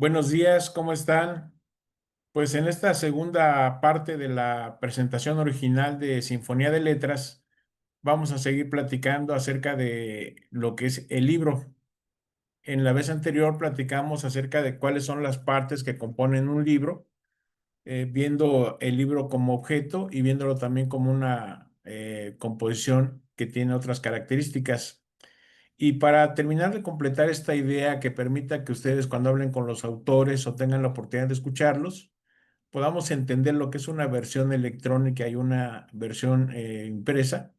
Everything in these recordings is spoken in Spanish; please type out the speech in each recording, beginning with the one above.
Buenos días, ¿cómo están? Pues en esta segunda parte de la presentación original de Sinfonía de Letras, vamos a seguir platicando acerca de lo que es el libro. En la vez anterior platicamos acerca de cuáles son las partes que componen un libro, viendo el libro como objeto y viéndolo también como una composición que tiene otras características. Y para terminar de completar esta idea que permita que ustedes cuando hablen con los autores o tengan la oportunidad de escucharlos, podamos entender lo que es una versión electrónica y una versión impresa,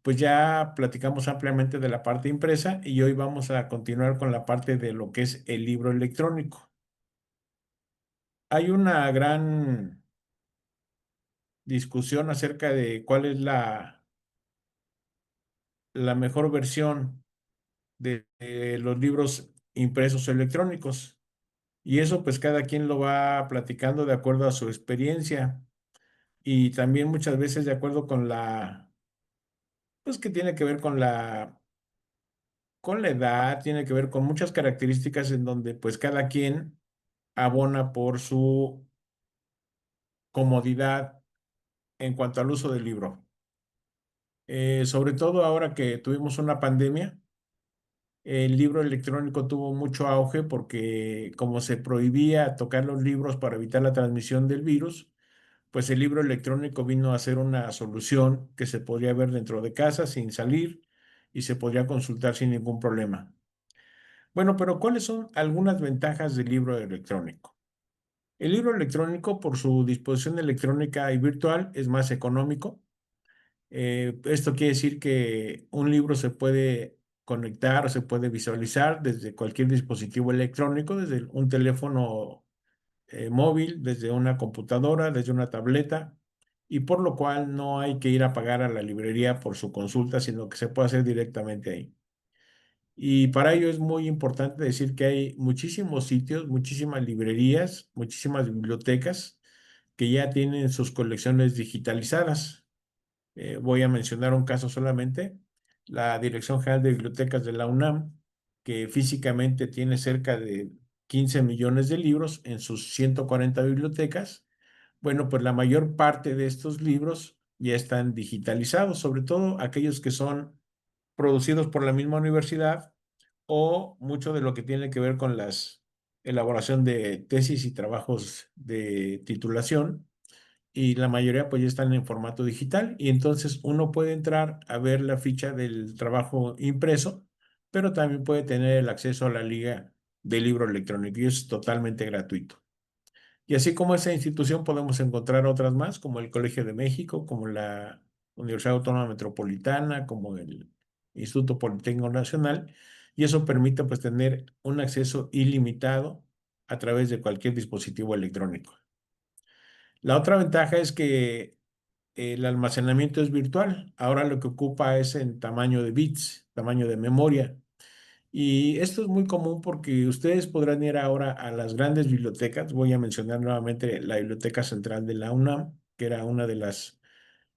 pues ya platicamos ampliamente de la parte impresa y hoy vamos a continuar con la parte de lo que es el libro electrónico. Hay una gran discusión acerca de cuál es la mejor versión de los libros impresos o electrónicos. Y eso pues cada quien lo va platicando de acuerdo a su experiencia y también muchas veces de acuerdo con pues que tiene que ver con la edad, tiene que ver con muchas características en donde pues cada quien abona por su comodidad en cuanto al uso del libro. Sobre todo ahora que tuvimos una pandemia, el libro electrónico tuvo mucho auge porque como se prohibía tocar los libros para evitar la transmisión del virus, pues el libro electrónico vino a ser una solución que se podría ver dentro de casa sin salir y se podría consultar sin ningún problema. Bueno, pero ¿cuáles son algunas ventajas del libro electrónico? El libro electrónico, por su disposición electrónica y virtual, es más económico. Esto quiere decir que un libro se puede conectar o se puede visualizar desde cualquier dispositivo electrónico, desde un teléfono móvil, desde una computadora, desde una tableta, y por lo cual no hay que ir a pagar a la librería por su consulta, sino que se puede hacer directamente ahí. Y para ello es muy importante decir que hay muchísimos sitios, muchísimas librerías, muchísimas bibliotecas que ya tienen sus colecciones digitalizadas. Voy a mencionar un caso solamente, la Dirección General de Bibliotecas de la UNAM, que físicamente tiene cerca de 15 millones de libros en sus 140 bibliotecas. Bueno, pues la mayor parte de estos libros ya están digitalizados, sobre todo aquellos que son producidos por la misma universidad o mucho de lo que tiene que ver con las elaboración de tesis y trabajos de titulación y la mayoría pues ya están en formato digital y entonces uno puede entrar a ver la ficha del trabajo impreso, pero también puede tener el acceso a la liga del libro electrónico y es totalmente gratuito. Y así como esa institución podemos encontrar otras más, como el Colegio de México, como la Universidad Autónoma Metropolitana, como el Instituto Politécnico Nacional, y eso permite pues tener un acceso ilimitado a través de cualquier dispositivo electrónico. La otra ventaja es que el almacenamiento es virtual. Ahora lo que ocupa es en tamaño de bits, tamaño de memoria. Y esto es muy común porque ustedes podrán ir ahora a las grandes bibliotecas. Voy a mencionar nuevamente la Biblioteca Central de la UNAM, que era una de las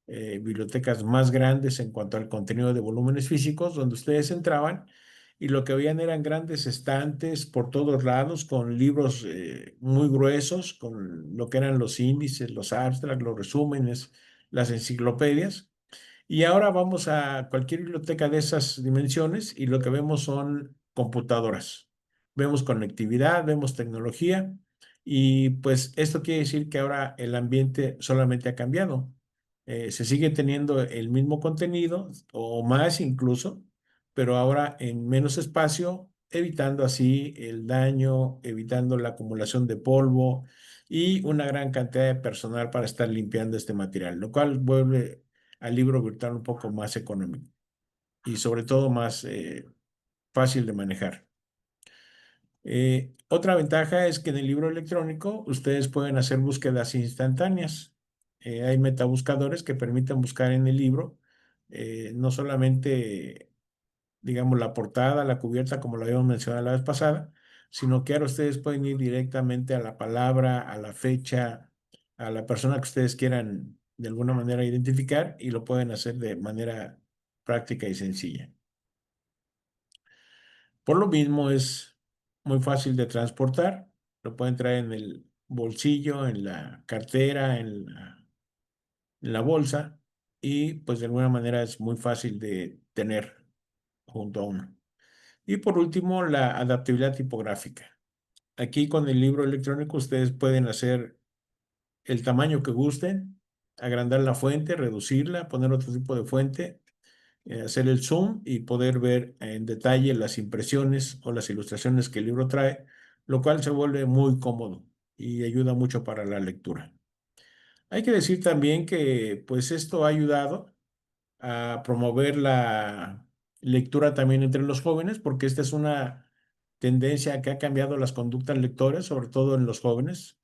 bibliotecas más grandes en cuanto al contenido de volúmenes físicos, donde ustedes entraban y lo que veían eran grandes estantes por todos lados con libros muy gruesos, con lo que eran los índices, los abstracts, los resúmenes, las enciclopedias. Y ahora vamos a cualquier biblioteca de esas dimensiones y lo que vemos son computadoras. Vemos conectividad, vemos tecnología y pues esto quiere decir que ahora el ambiente solamente ha cambiado. Se sigue teniendo el mismo contenido o más incluso, pero ahora en menos espacio, evitando así el daño, evitando la acumulación de polvo y una gran cantidad de personal para estar limpiando este material, lo cual vuelve al libro virtual un poco más económico y sobre todo más fácil de manejar. Otra ventaja es que en el libro electrónico ustedes pueden hacer búsquedas instantáneas. Hay metabuscadores que permiten buscar en el libro no solamente, digamos, la portada, la cubierta, como lo habíamos mencionado la vez pasada, sino que ahora ustedes pueden ir directamente a la palabra, a la fecha, a la persona que ustedes quieran de alguna manera identificar y lo pueden hacer de manera práctica y sencilla. Por lo mismo es muy fácil de transportar. Lo pueden traer en el bolsillo, en la cartera, en la bolsa y pues de alguna manera es muy fácil de tener junto a uno. Y por último, la adaptabilidad tipográfica. Aquí con el libro electrónico ustedes pueden hacer el tamaño que gusten, agrandar la fuente, reducirla, poner otro tipo de fuente, hacer el zoom y poder ver en detalle las impresiones o las ilustraciones que el libro trae, lo cual se vuelve muy cómodo y ayuda mucho para la lectura. Hay que decir también que pues esto ha ayudado a promover la lectura también entre los jóvenes, porque esta es una tendencia que ha cambiado las conductas lectoras, sobre todo en los jóvenes,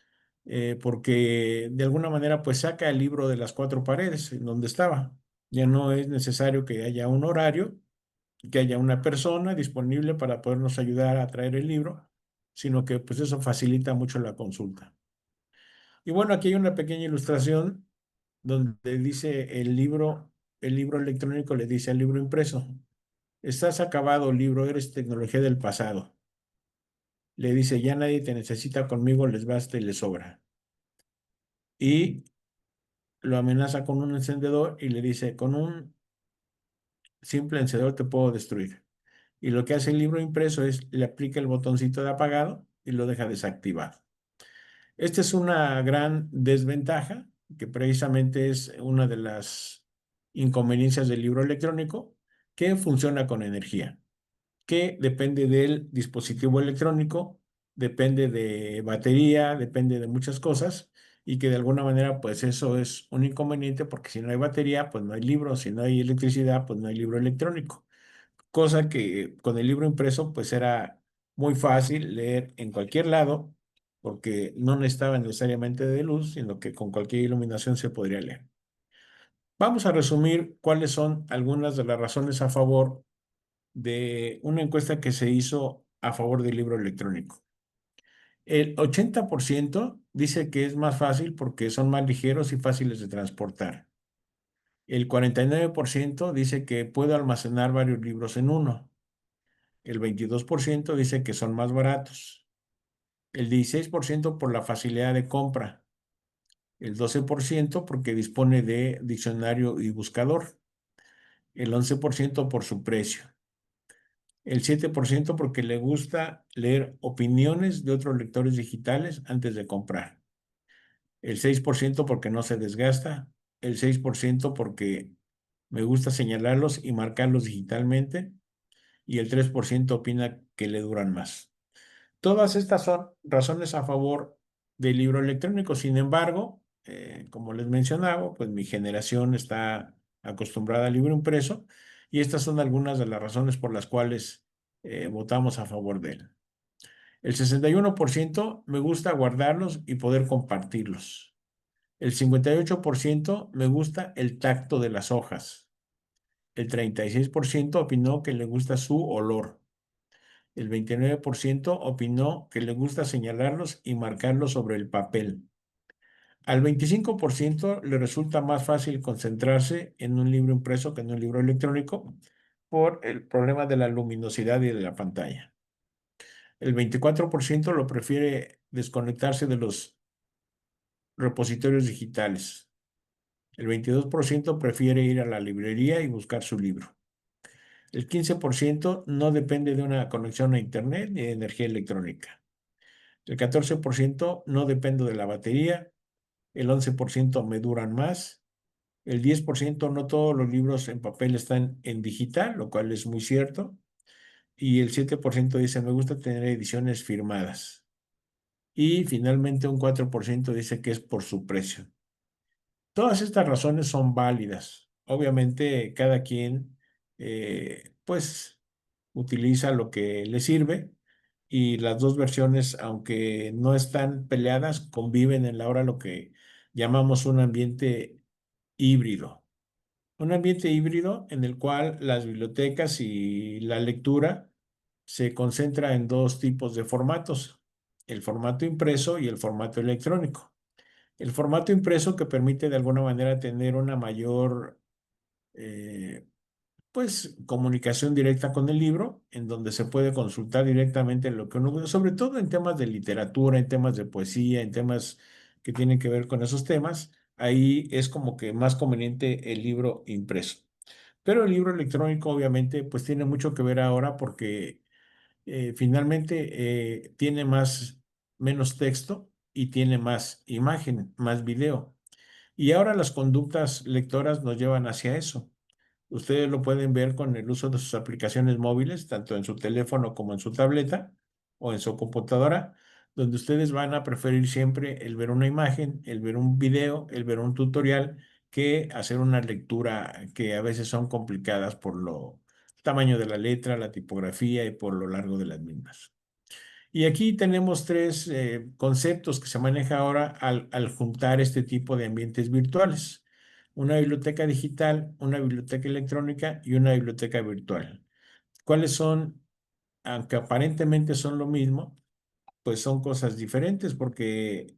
porque de alguna manera pues saca el libro de las cuatro paredes en donde estaba. Ya no es necesario que haya un horario, que haya una persona disponible para podernos ayudar a traer el libro, sino que pues eso facilita mucho la consulta. Y bueno, aquí hay una pequeña ilustración donde dice el libro electrónico le dice al libro impreso, estás acabado, libro, eres tecnología del pasado. Le dice, ya nadie te necesita conmigo, les basta y les sobra. Y lo amenaza con un encendedor y le dice, con un simple encendedor te puedo destruir. Y lo que hace el libro impreso es, le aplica el botoncito de apagado y lo deja desactivado. Esta es una gran desventaja, que precisamente es una de las inconveniencias del libro electrónico, que funciona con energía, que depende del dispositivo electrónico, depende de batería, depende de muchas cosas, y que de alguna manera, pues eso es un inconveniente, porque si no hay batería, pues no hay libro, si no hay electricidad, pues no hay libro electrónico, cosa que con el libro impreso pues era muy fácil leer en cualquier lado porque no necesitaba necesariamente de luz, sino que con cualquier iluminación se podría leer. Vamos a resumir cuáles son algunas de las razones a favor de una encuesta que se hizo a favor del libro electrónico. El 80% dice que es más fácil porque son más ligeros y fáciles de transportar. El 49% dice que puedo almacenar varios libros en uno. El 22% dice que son más baratos. El 16% por la facilidad de compra. El 12% porque dispone de diccionario y buscador. El 11% por su precio. El 7% porque le gusta leer opiniones de otros lectores digitales antes de comprar. El 6% porque no se desgasta. El 6% porque me gusta señalarlos y marcarlos digitalmente. Y el 3% opina que le duran más. Todas estas son razones a favor del libro electrónico. Sin embargo, como les mencionaba, pues mi generación está acostumbrada al libro impreso y estas son algunas de las razones por las cuales votamos a favor de él. El 61% me gusta guardarlos y poder compartirlos. El 58% me gusta el tacto de las hojas. El 36% opinó que le gusta su olor. El 29% opinó que le gusta señalarlos y marcarlos sobre el papel. Al 25% le resulta más fácil concentrarse en un libro impreso que en un libro electrónico por el problema de la luminosidad y de la pantalla. El 24% lo prefiere desconectarse de los repositorios digitales. El 22% prefiere ir a la librería y buscar su libro. El 15% no depende de una conexión a Internet ni de energía electrónica. El 14% no dependo de la batería, el 11% me duran más, el 10% no todos los libros en papel están en digital, lo cual es muy cierto, y el 7% dice me gusta tener ediciones firmadas. Y finalmente un 4% dice que es por su precio. Todas estas razones son válidas. Obviamente cada quien pues utiliza lo que le sirve y las dos versiones, aunque no están peleadas, conviven en la hora lo que llamamos un ambiente híbrido. Un ambiente híbrido en el cual las bibliotecas y la lectura se concentra en dos tipos de formatos, el formato impreso y el formato electrónico. El formato impreso que permite de alguna manera tener una mayor pues comunicación directa con el libro, en donde se puede consultar directamente lo que uno, sobre todo en temas de literatura, en temas de poesía, en temas que tienen que ver con esos temas, ahí es como que más conveniente el libro impreso. Pero el libro electrónico obviamente pues tiene mucho que ver ahora porque finalmente tiene menos texto y tiene más imagen, más video. Y ahora las conductas lectoras nos llevan hacia eso. Ustedes lo pueden ver con el uso de sus aplicaciones móviles, tanto en su teléfono como en su tableta o en su computadora, donde ustedes van a preferir siempre el ver una imagen, el ver un video, el ver un tutorial, que hacer una lectura que a veces son complicadas por lo tamaño de la letra, la tipografía y por lo largo de las mismas. Y aquí tenemos tres conceptos que se maneja ahora al juntar este tipo de ambientes virtuales. Una biblioteca digital, una biblioteca electrónica y una biblioteca virtual. ¿Cuáles son? Aunque aparentemente son lo mismo, pues son cosas diferentes porque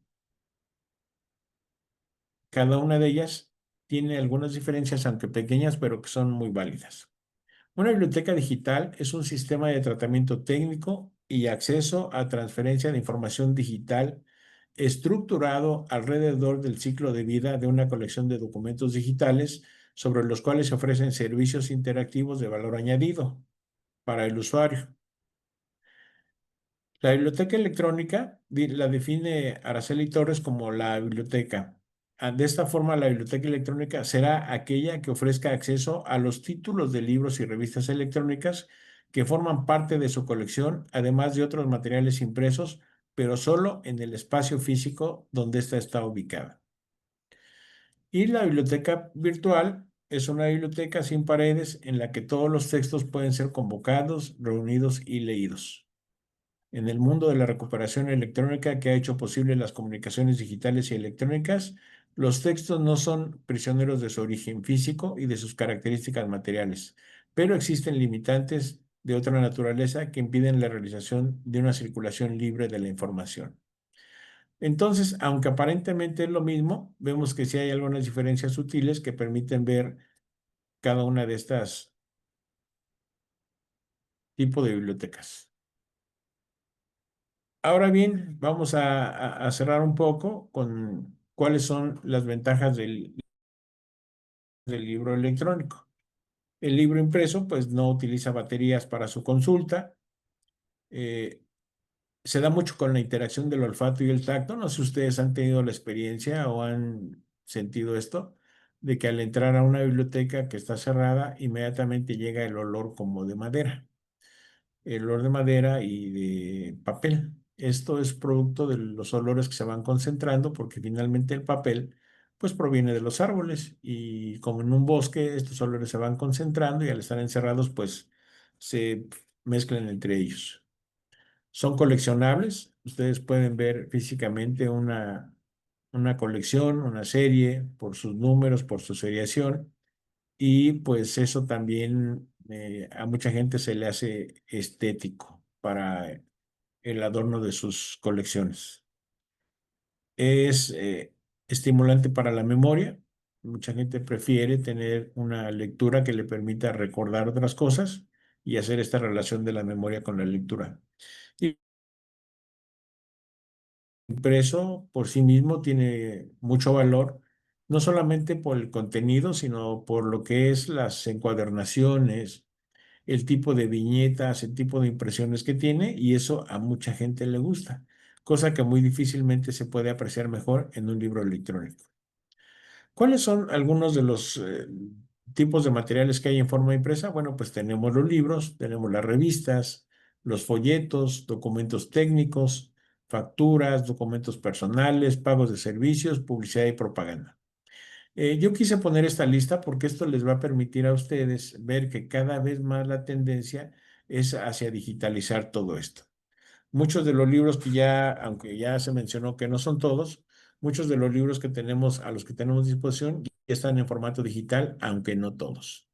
cada una de ellas tiene algunas diferencias, aunque pequeñas, pero que son muy válidas. Una biblioteca digital es un sistema de tratamiento técnico y acceso a transferencia de información digital estructurado alrededor del ciclo de vida de una colección de documentos digitales sobre los cuales se ofrecen servicios interactivos de valor añadido para el usuario. La biblioteca electrónica la define Araceli Torres como la biblioteca. De esta forma, la biblioteca electrónica será aquella que ofrezca acceso a los títulos de libros y revistas electrónicas que forman parte de su colección, además de otros materiales impresos, pero solo en el espacio físico donde ésta está ubicada. Y la biblioteca virtual es una biblioteca sin paredes en la que todos los textos pueden ser convocados, reunidos y leídos. En el mundo de la recuperación electrónica que ha hecho posible las comunicaciones digitales y electrónicas, los textos no son prisioneros de su origen físico y de sus características materiales, pero existen limitantes de otra naturaleza que impiden la realización de una circulación libre de la información. Entonces, aunque aparentemente es lo mismo, vemos que sí hay algunas diferencias sutiles que permiten ver cada una de estas tipos de bibliotecas. Ahora bien, vamos a cerrar un poco con cuáles son las ventajas del libro electrónico. El libro impreso, pues no utiliza baterías para su consulta. eh, Se da mucho con la interacción del olfato y el tacto. No sé si ustedes han tenido la experiencia o han sentido esto, de que al entrar a una biblioteca que está cerrada, inmediatamente llega el olor como de madera. El olor de madera y de papel. Esto es producto de los olores que se van concentrando porque finalmente el papel pues proviene de los árboles y como en un bosque estos olores se van concentrando y al estar encerrados pues se mezclan entre ellos. Son coleccionables. Ustedes pueden ver físicamente una colección, una serie por sus números, por su seriación y pues eso también a mucha gente se le hace estético para el adorno de sus colecciones. Es estimulante para la memoria. Mucha gente prefiere tener una lectura que le permita recordar otras cosas y hacer esta relación de la memoria con la lectura. Y impreso por sí mismo tiene mucho valor, no solamente por el contenido, sino por lo que es las encuadernaciones, el tipo de viñetas, el tipo de impresiones que tiene, y eso a mucha gente le gusta, cosa que muy difícilmente se puede apreciar mejor en un libro electrónico. ¿Cuáles son algunos de los tipos de materiales que hay en forma impresa? Bueno, pues tenemos los libros, tenemos las revistas, los folletos, documentos técnicos, facturas, documentos personales, pagos de servicios, publicidad y propaganda. Yo quise poner esta lista porque esto les va a permitir a ustedes ver que cada vez más la tendencia es hacia digitalizar todo esto. Muchos de los libros que ya, aunque ya se mencionó que no son todos, muchos de los libros que tenemos, a los que tenemos disposición, ya están en formato digital, aunque no todos.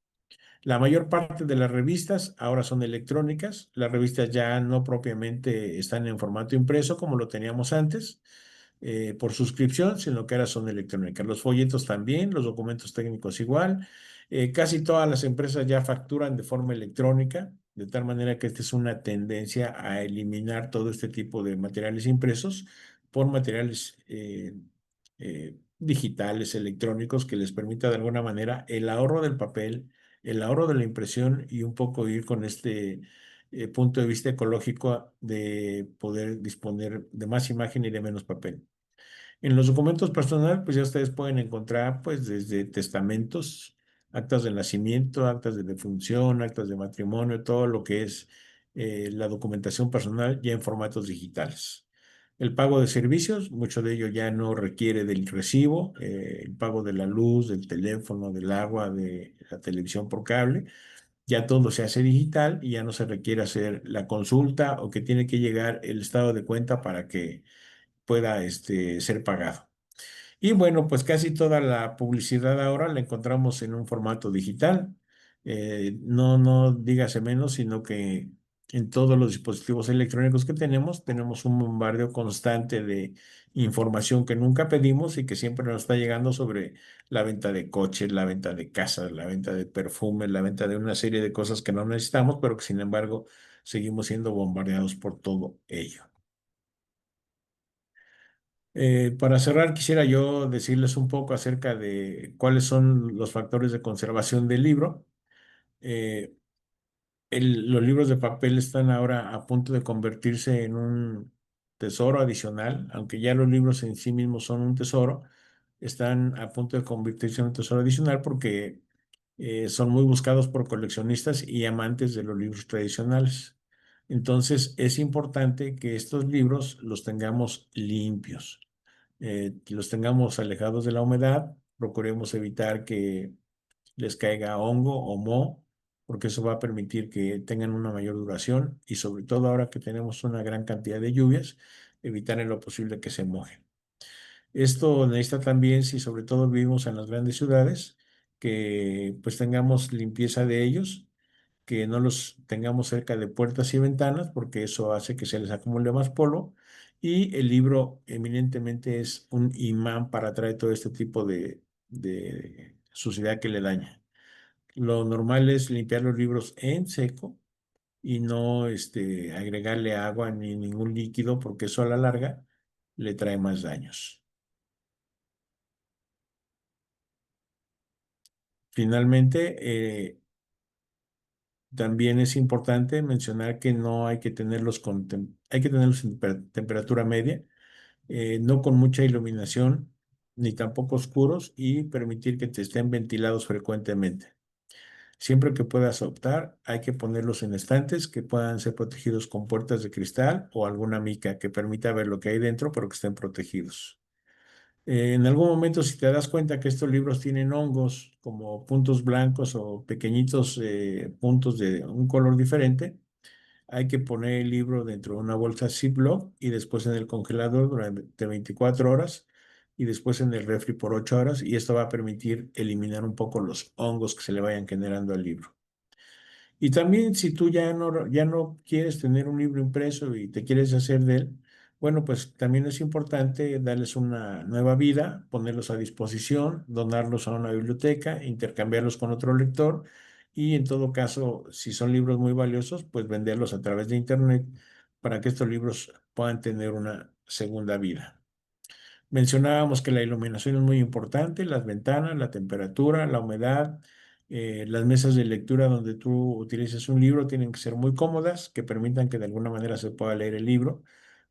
La mayor parte de las revistas ahora son electrónicas. Las revistas ya no propiamente están en formato impreso como lo teníamos antes, por suscripción, sino que ahora son electrónicas. Los folletos también, los documentos técnicos igual. Casi todas las empresas ya facturan de forma electrónica, de tal manera que esta es una tendencia a eliminar todo este tipo de materiales impresos por materiales digitales, electrónicos, que les permita de alguna manera el ahorro del papel, el ahorro de la impresión y un poco ir con este punto de vista ecológico de poder disponer de más imagen y de menos papel. En los documentos personales, pues ya ustedes pueden encontrar, pues, desde testamentos, actas de nacimiento, actas de defunción, actas de matrimonio, todo lo que es la documentación personal ya en formatos digitales. El pago de servicios, mucho de ello ya no requiere del recibo, el pago de la luz, del teléfono, del agua, de la televisión por cable, ya todo se hace digital y ya no se requiere hacer la consulta o que tiene que llegar el estado de cuenta para que pueda ser pagado. Y bueno, pues casi toda la publicidad ahora la encontramos en un formato digital. No dígase menos, sino que en todos los dispositivos electrónicos que tenemos un bombardeo constante de información que nunca pedimos y que siempre nos está llegando sobre la venta de coches, la venta de casas, la venta de perfumes, la venta de una serie de cosas que no necesitamos, pero que sin embargo seguimos siendo bombardeados por todo ello. Para cerrar, quisiera yo decirles un poco acerca de cuáles son los factores de conservación del libro. Eh, los libros de papel están ahora a punto de convertirse en un tesoro adicional, aunque ya los libros en sí mismos son un tesoro, están a punto de convertirse en un tesoro adicional porque son muy buscados por coleccionistas y amantes de los libros tradicionales. Entonces, es importante que estos libros los tengamos limpios, que los tengamos alejados de la humedad, procuremos evitar que les caiga hongo o moho, porque eso va a permitir que tengan una mayor duración y sobre todo ahora que tenemos una gran cantidad de lluvias, evitar en lo posible que se mojen. Esto necesita también, si sobre todo vivimos en las grandes ciudades, que pues tengamos limpieza de ellos, que no los tengamos cerca de puertas y ventanas, porque eso hace que se les acumule más polvo. Y el libro eminentemente es un imán para atraer todo este tipo de suciedad que le daña. Lo normal es limpiar los libros en seco y no agregarle agua ni ningún líquido, porque eso a la larga le trae más daños. Finalmente, también es importante mencionar que no hay que tenerlos hay que tenerlos en temperatura media, no con mucha iluminación, ni tampoco oscuros, y permitir que te estén ventilados frecuentemente. Siempre que puedas optar, hay que ponerlos en estantes que puedan ser protegidos con puertas de cristal o alguna mica que permita ver lo que hay dentro, pero que estén protegidos. En algún momento, si te das cuenta que estos libros tienen hongos como puntos blancos o pequeñitos puntos de un color diferente, hay que poner el libro dentro de una bolsa Ziploc y después en el congelador durante 24 horas y después en el refri por 8 horas, y esto va a permitir eliminar un poco los hongos que se le vayan generando al libro. Y también si tú ya no quieres tener un libro impreso y te quieres hacer de él, bueno, pues también es importante darles una nueva vida, ponerlos a disposición, donarlos a una biblioteca, intercambiarlos con otro lector y en todo caso, si son libros muy valiosos, pues venderlos a través de Internet para que estos libros puedan tener una segunda vida. Mencionábamos que la iluminación es muy importante, las ventanas, la temperatura, la humedad, las mesas de lectura donde tú utilices un libro tienen que ser muy cómodas, que permitan que de alguna manera se pueda leer el libro,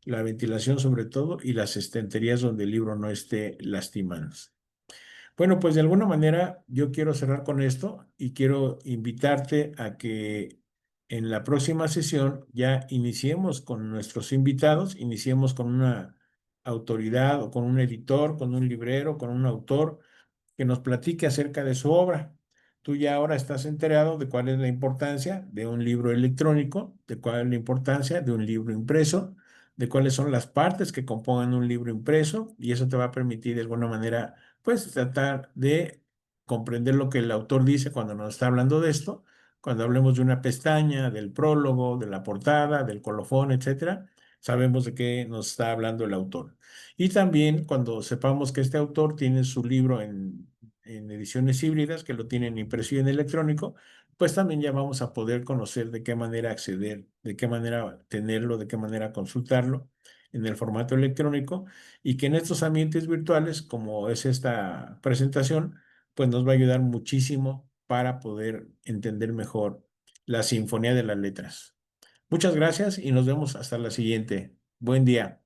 la ventilación sobre todo y las estanterías donde el libro no esté lastimándose. Bueno, pues de alguna manera yo quiero cerrar con esto y quiero invitarte a que en la próxima sesión ya iniciemos con nuestros invitados, iniciemos con una autoridad o con un editor, con un librero, con un autor que nos platique acerca de su obra. Tú ya ahora estás enterado de cuál es la importancia de un libro electrónico, de cuál es la importancia de un libro impreso, de cuáles son las partes que compongan un libro impreso, y eso te va a permitir de alguna manera, pues, tratar de comprender lo que el autor dice cuando nos está hablando de esto, cuando hablemos de una pestaña, del prólogo, de la portada, del colofón, etcétera, sabemos de qué nos está hablando el autor. Y también cuando sepamos que este autor tiene su libro en ediciones híbridas que lo tienen impreso y en electrónico, pues también ya vamos a poder conocer de qué manera acceder, de qué manera tenerlo, de qué manera consultarlo en el formato electrónico y que en estos ambientes virtuales, como es esta presentación, pues nos va a ayudar muchísimo para poder entender mejor la sinfonía de las letras. Muchas gracias y nos vemos hasta la siguiente. Buen día.